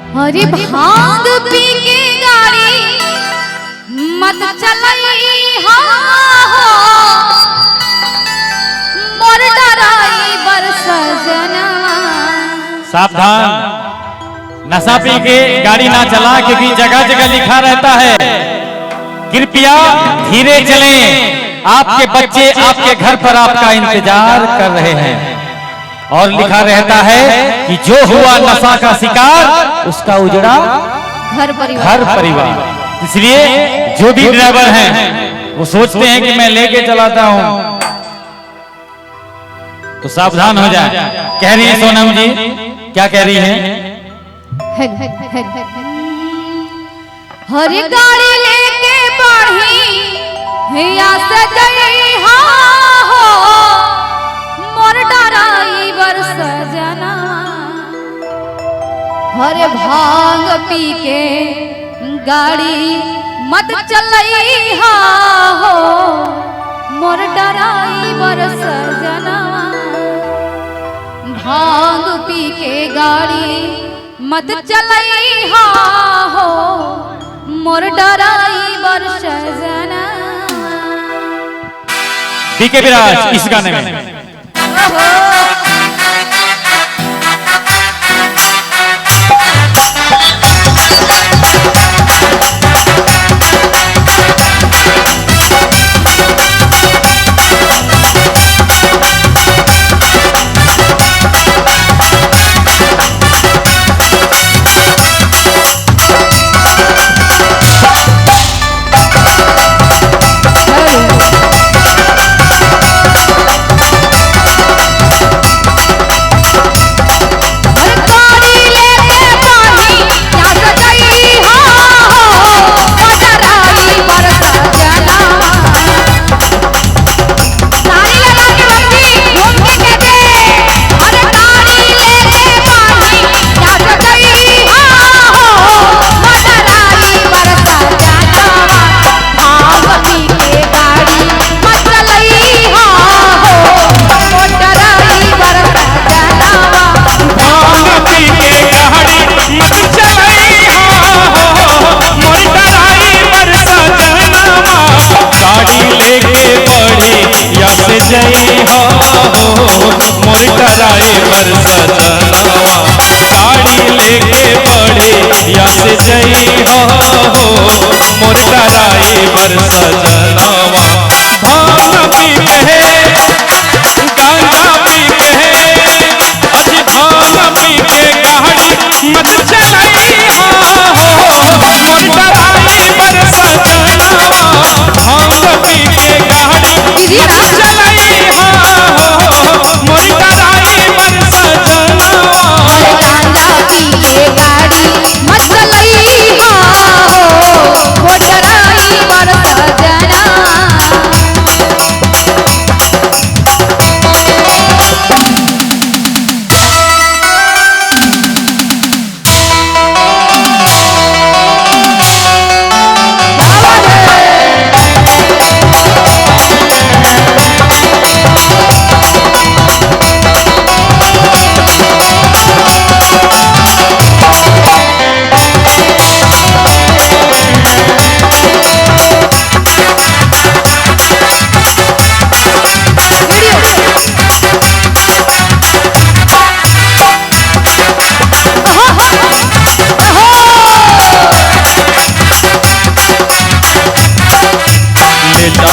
अरे भांग पी के गाड़ी मत चलाई हो मोर डराई बरस जनवा। सावधान, नशा पी के गाड़ी ना चला, क्योंकि जगह जगह लिखा रहता है कृपया धीरे चलें, आपके बच्चे आपके घर पर आपका इंतजार कर रहे हैं। और लिखा रहता है कि जो हुआ नशा का शिकार उसका उजड़ा घर परिवार। इसलिए जो भी ड्राइवर हैं वो सोचते हैं कि मैं लेके चलाता हूं, तो सावधान हो जाए। कह रही है सोनम जी, क्या कह रही है? हर गाड़ी लेके बढ़ी या से गई हो मोर डराई बरस जना। हरे भांग पी के गाड़ी मत चलई हो मोर डराई बरस जना। भांग पी के गाड़ी मत चलई हो मोर डराई बरस जना। बीके विराज इस गाने में जय हो मोर डराई बरस जनवा। गाड़ी लेके बढ़े यस जय हो मोर डराई बरस जनवा। भांग पी के गांजा पी के अजी भांग पी के गाड़ी मत चलाई हो मोर डराई बरस जनवा। भांग पी के गाड़ी मत चलाई मोर डराई बरस जनवा। गांजा पी के गाड़ी मत चलई हो मोर डराई बरस जना।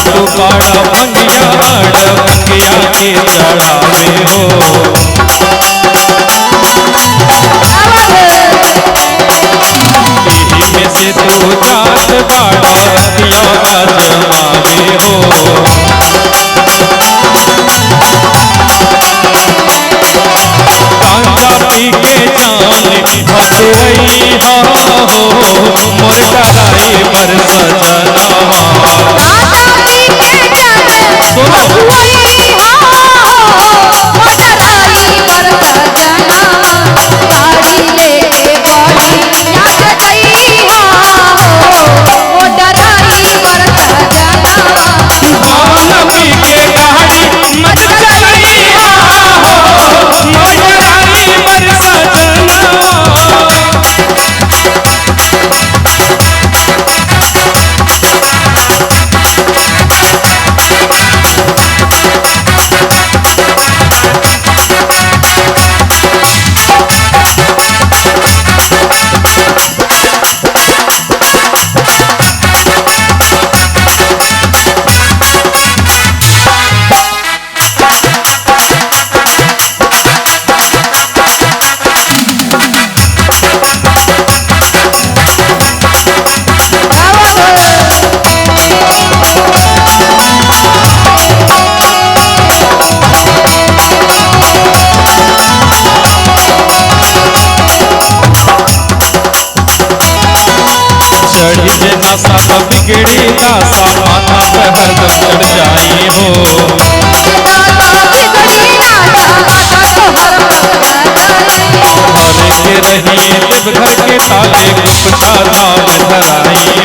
तू बड़ा भंगिया डबकिया के चढ़ावे हो। पीढ़ी में से तू जात बड़ा दिया जमावे हो। गांजा पी के जान भसुई हो मोर डराई बरस जनवा। चढ़ी जे नशा न बिगड़ी दासा माथा पे हरदम चढ़ जाई हो भरे के रही देवघर के ताले गुप्ता धाम धराई